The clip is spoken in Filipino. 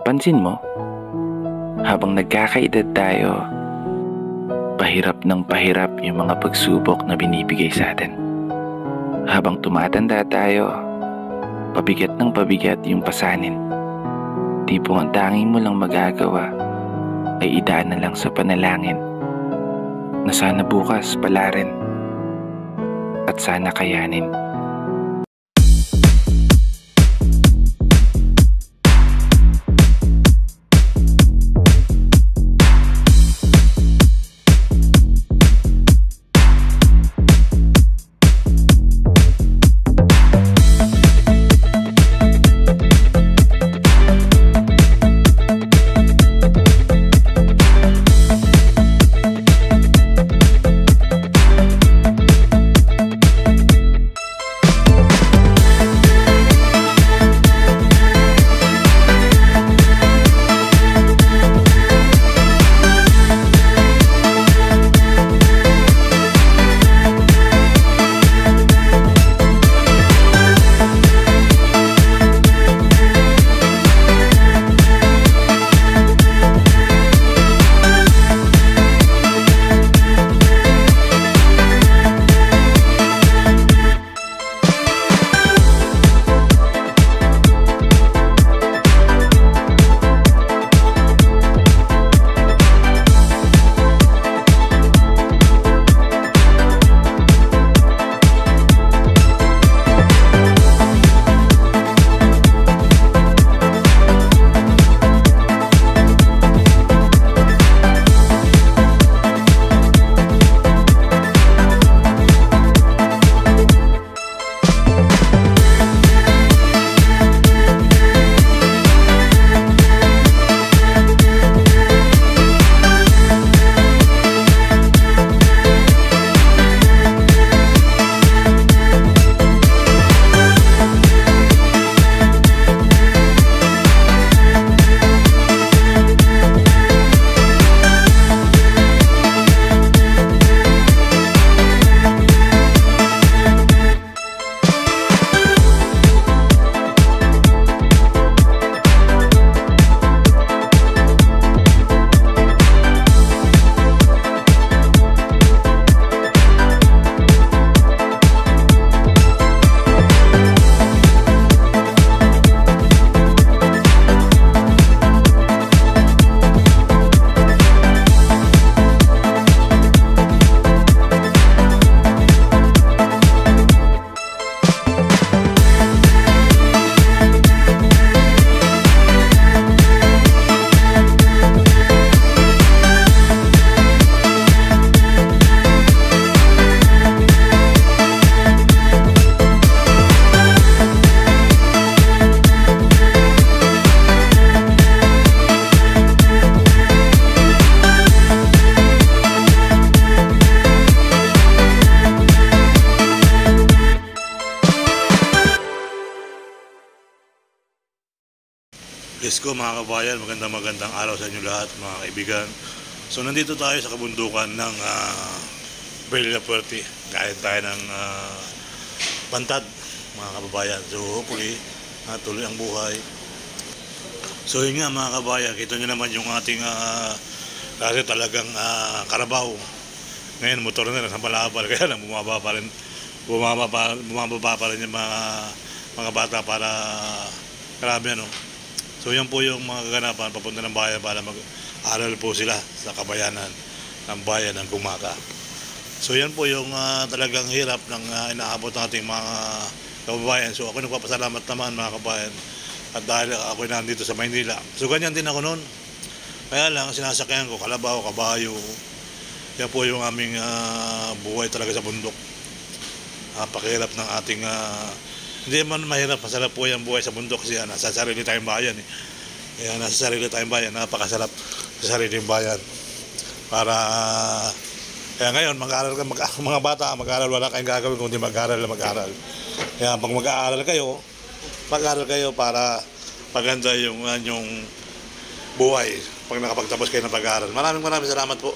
Pansin mo, habang nagkakaedad tayo, pahirap ng pahirap yung mga pagsubok na binibigay sa atin. Habang tumatanda tayo, pabigat ng pabigat yung pasanin. Tipong ang tanging mo lang magagawa ay idaan na lang sa panalangin na sana bukas palarin at sana kayanin. Yes ko mga kabayan, magandang araw sa inyo lahat mga kaibigan. So nandito tayo sa kabundukan ng Villafuerte. Kain tayo ng pantad mga kababayan. So hopefully tuloy ang buhay. So yun nga mga kabayan, kita nyo naman yung ating kasi talagang karabaw. Ngayon motor na sa palabal, kaya lang bumaba pa rin yung mga bata para karami ano. So yan po yung mga kaganapan papunta ng bayan para mag-aral po sila sa kabayanan ng bayan ng Gumaka. So yan po yung talagang hirap ng inaabot ng ating mga kababayan. So ako nagpapasalamat naman mga kabayan at dahil ako nandito sa Maynila. So ganyan din ako noon. Kaya lang sinasakyan ko kalabaw, kabayo. Yan po yung aming buhay talaga sa bundok. Napakahirap ng ating hindi man mahirap, masarap po yung buhay sa bundok kasi nasa sarili tayong bayan Kaya nasa sarili tayong bayan, napakasarap sa sarili ng bayan. Para kaya ngayon mag-aaral ka, mga bata mag-aaral, wala kayong gagawin kundi mag-aaral. Kaya pag mag-aaral kayo para paganda yung buhay pag nakapagtapos kayo ng pag-aaral. Maraming salamat po.